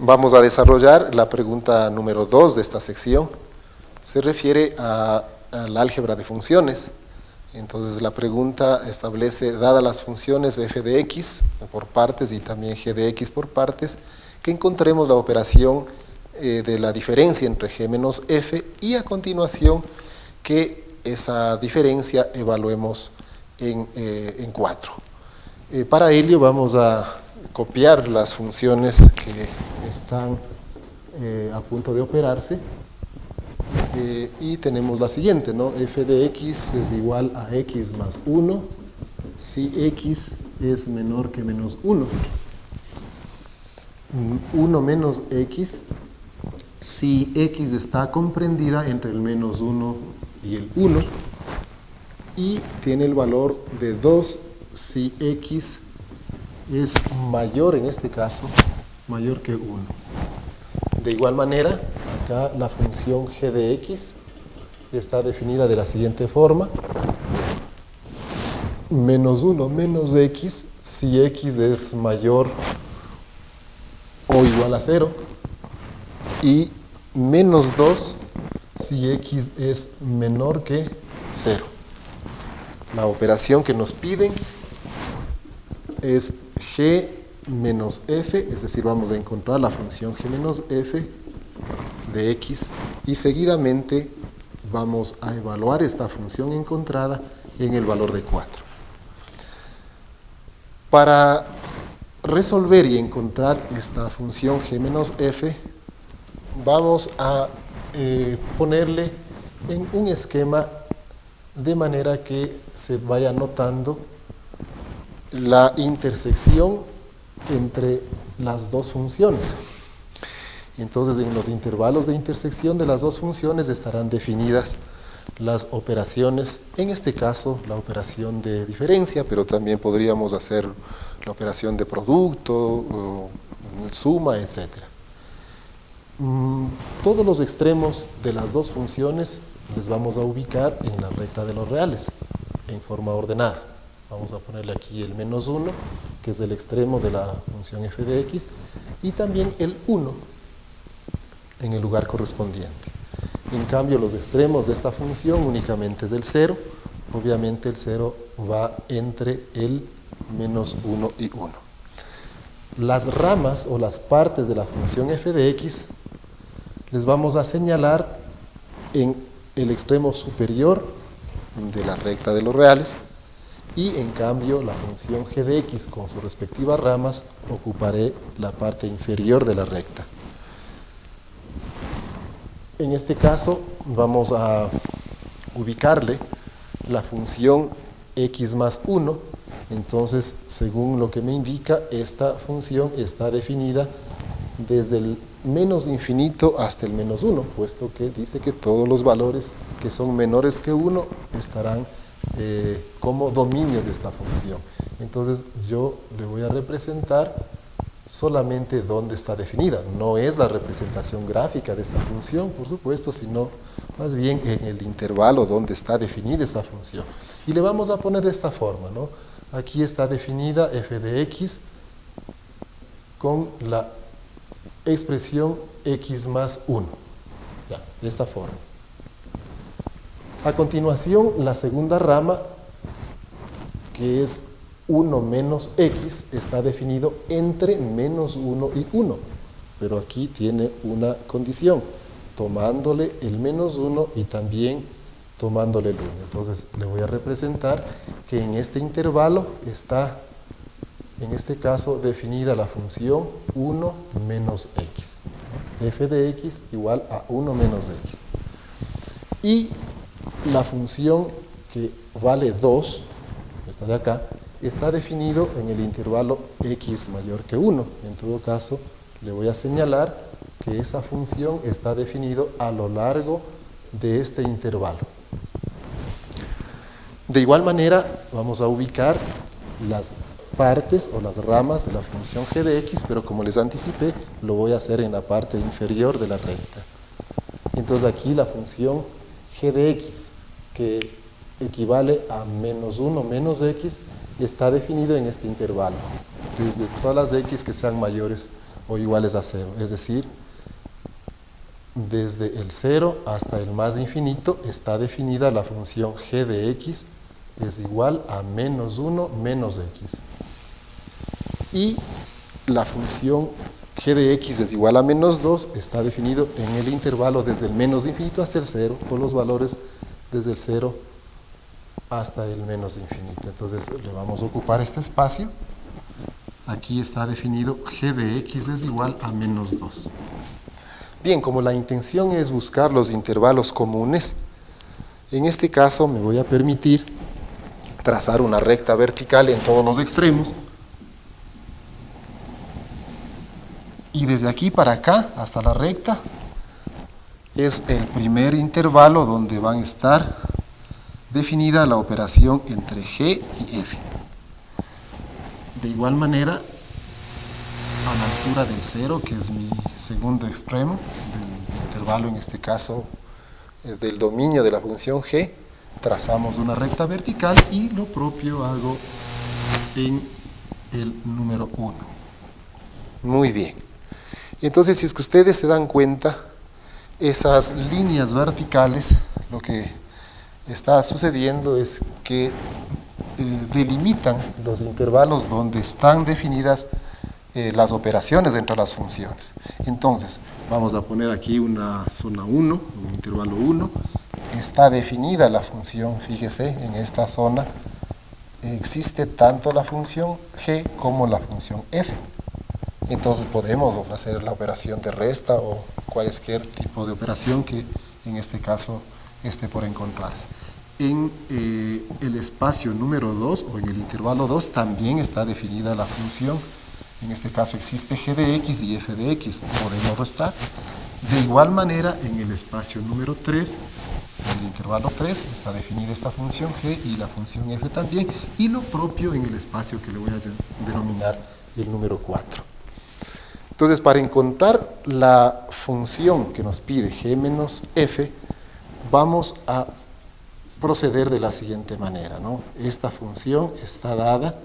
Vamos a desarrollar la pregunta número 2 de esta sección. Se refiere al álgebra de funciones. Entonces la pregunta establece, dadas las funciones f de x por partes y también g de x por partes, que encontremos la operación de la diferencia entre g menos f y a continuación que esa diferencia evaluemos en 4. Para ello vamos a copiar las funciones que están a punto de operarse y tenemos la siguiente, ¿no? F de x es igual a x más 1 si x es menor que menos 1. 1 menos x si x está comprendida entre el menos 1 y el 1 y tiene el valor de 2 si x es mayor, en este caso, mayor que 1. De igual manera, acá la función g de x está definida de la siguiente forma. Menos 1 menos x si x es mayor o igual a 0. Y menos 2 si x es menor que 0. La operación que nos piden es g menos f, es decir, vamos a encontrar la función g menos f de x y seguidamente vamos a evaluar esta función encontrada en el valor de 4. Para resolver y encontrar esta función g menos f, vamos a ponerle en un esquema de manera que se vaya notando la intersección entre las dos funciones. Entonces, en los intervalos de intersección de las dos funciones estarán definidas las operaciones, en este caso la operación de diferencia, pero también podríamos hacer la operación de producto, o suma, etc. Todos los extremos de las dos funciones les vamos a ubicar en la recta de los reales, en forma ordenada. Vamos a ponerle aquí el menos 1, que es el extremo de la función f de x, y también el 1 en el lugar correspondiente. En cambio, los extremos de esta función únicamente es el 0. Obviamente el 0 va entre el menos 1 y 1. Las ramas o las partes de la función f de x les vamos a señalar en el extremo superior de la recta de los reales, y en cambio la función g de x con sus respectivas ramas ocuparé la parte inferior de la recta. En este caso vamos a ubicarle la función x más 1, entonces según lo que me indica esta función está definida desde el menos infinito hasta el menos 1, puesto que dice que todos los valores que son menores que 1 estarán como dominio de esta función. Entonces yo le voy a representar solamente dónde está definida. No es la representación gráfica de esta función, por supuesto, sino más bien en el intervalo donde está definida esa función. Y le vamos a poner de esta forma, ¿no? Aquí está definida f de x con la expresión x más 1. Ya, de esta forma. A continuación, la segunda rama, que es 1 menos x, está definido entre menos 1 y 1. Pero aquí tiene una condición, tomándole el menos 1 y también tomándole el 1. Entonces, le voy a representar que en este intervalo está, en este caso, definida la función 1 menos x. F de x igual a 1 menos x. Y la función que vale 2, esta de acá, está definido en el intervalo x mayor que 1. En todo caso, le voy a señalar que esa función está definido a lo largo de este intervalo. De igual manera, vamos a ubicar las partes o las ramas de la función g de x, pero como les anticipé, lo voy a hacer en la parte inferior de la recta. Entonces aquí la función g de x, que equivale a menos 1 menos x, está definido en este intervalo, desde todas las x que sean mayores o iguales a 0. Es decir, desde el 0 hasta el más infinito está definida la función g de x es igual a menos 1 menos x. Y la función g de x es igual a menos 2 está definido en el intervalo desde el menos infinito hasta el 0, por los valores desde el 0 hasta el menos infinito. Entonces le vamos a ocupar este espacio. Aquí está definido g de x es igual a menos 2. Bien, como la intención es buscar los intervalos comunes, en este caso me voy a permitir trazar una recta vertical en todos los extremos. Y desde aquí para acá, hasta la recta, es el primer intervalo donde van a estar definida la operación entre g y f. De igual manera, a la altura del 0, que es mi segundo extremo, del intervalo en este caso del dominio de la función g, trazamos una recta vertical y lo propio hago en el número 1. Muy bien. Entonces, si es que ustedes se dan cuenta, esas líneas verticales, lo que está sucediendo es que delimitan los intervalos donde están definidas las operaciones entre las funciones. Entonces, vamos a poner aquí una zona 1, un intervalo 1. Está definida la función, fíjese, en esta zona existe tanto la función g como la función f. Entonces podemos hacer la operación de resta o cualquier tipo de operación que en este caso esté por encontrarse. En el espacio número 2 o en el intervalo 2 también está definida la función. En este caso existe g de x y f de x, podemos restar. De igual manera, en el espacio número 3, en el intervalo 3, está definida esta función g y la función f también, y lo propio en el espacio que le voy a denominar el número 4. Entonces, para encontrar la función que nos pide g menos f, vamos a proceder de la siguiente manera, ¿no? Esta función está dada,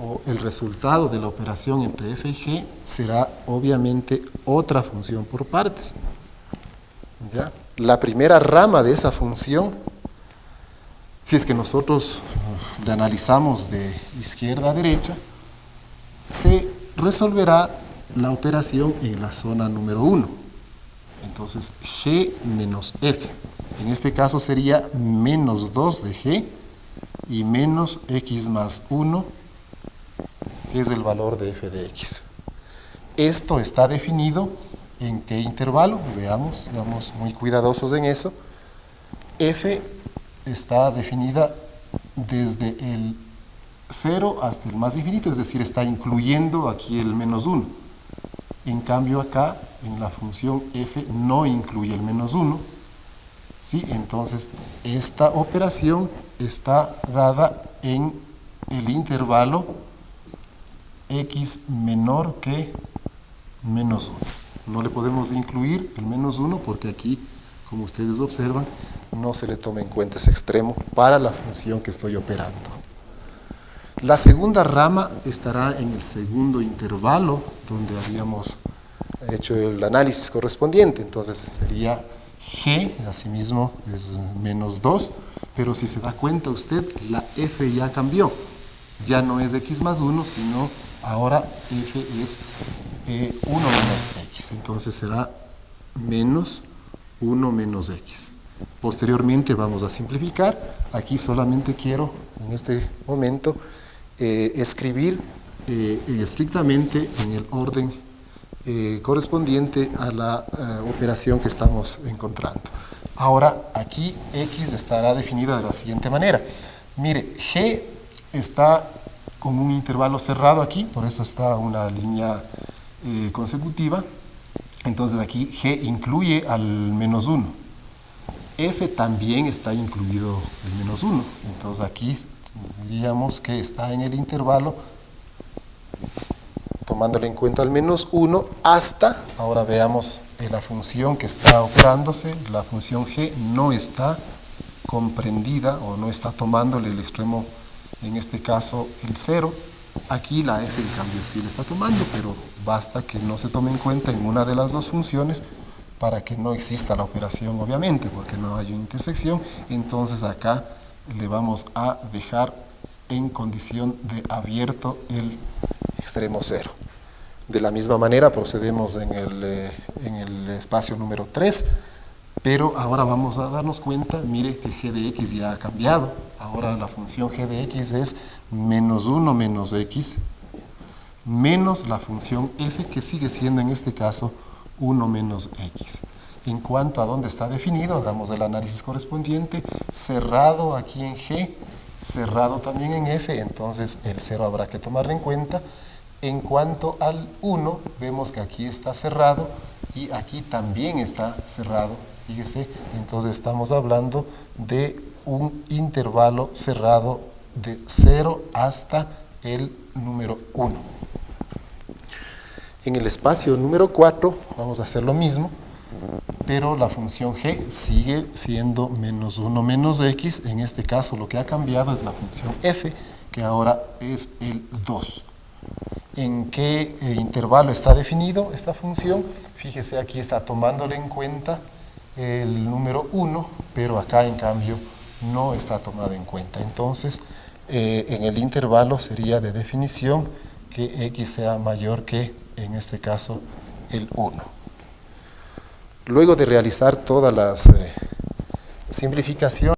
o el resultado de la operación entre f y g será obviamente otra función por partes. ¿Ya? La primera rama de esa función, si es que nosotros la analizamos de izquierda a derecha, se resolverá la operación en la zona número 1. Entonces, g menos f. En este caso sería menos 2 de g y menos x más 1, que es el valor de f de x. Esto está definido en qué intervalo, veamos, seamos muy cuidadosos en eso. F está definida desde el 0 hasta el más infinito, es decir, está incluyendo aquí el menos 1. En cambio acá, en la función f, no incluye el menos 1. ¿Sí? Entonces, esta operación está dada en el intervalo x menor que menos 1. No le podemos incluir el menos 1 porque aquí, como ustedes observan, no se le toma en cuenta ese extremo para la función que estoy operando. La segunda rama estará en el segundo intervalo donde habíamos hecho el análisis correspondiente. Entonces sería g, asimismo es menos 2, pero si se da cuenta usted, la f ya cambió. Ya no es x más 1, sino ahora f es 1 menos x. Entonces será menos 1 menos x. Posteriormente vamos a simplificar. Aquí solamente quiero, en este momento, escribir estrictamente en el orden correspondiente a la operación que estamos encontrando. Ahora, aquí x estará definida de la siguiente manera. Mire, g está con un intervalo cerrado aquí, por eso está una línea consecutiva. Entonces aquí g incluye al menos 1. F también está incluido el menos 1. Entonces aquí diríamos que está en el intervalo tomándole en cuenta al menos 1 hasta, ahora veamos la función que está operándose, la función g no está comprendida o no está tomándole el extremo, en este caso el 0, Aquí la f en cambio sí le está tomando, pero basta que no se tome en cuenta en una de las dos funciones para que no exista la operación, obviamente, porque no hay una intersección. Entonces acá le vamos a dejar en condición de abierto el extremo 0. De la misma manera procedemos en el espacio número 3, pero ahora vamos a darnos cuenta, mire que g de x ya ha cambiado. Ahora la función g de x es menos 1 menos x menos la función f, que sigue siendo en este caso 1 menos x. En cuanto a dónde está definido, hagamos el análisis correspondiente, cerrado aquí en g, cerrado también en f, entonces el 0 habrá que tomarlo en cuenta. En cuanto al 1, vemos que aquí está cerrado y aquí también está cerrado, fíjese, entonces estamos hablando de un intervalo cerrado de 0 hasta el número 1. En el espacio número 4 vamos a hacer lo mismo, pero la función g sigue siendo menos 1 menos x. En este caso lo que ha cambiado es la función f, que ahora es el 2. ¿En qué intervalo está definido esta función? Fíjese, aquí está tomándole en cuenta el número 1, pero acá en cambio no está tomado en cuenta. Entonces, en el intervalo sería de definición que x sea mayor que, en este caso, el 1. Luego de realizar todas las simplificaciones,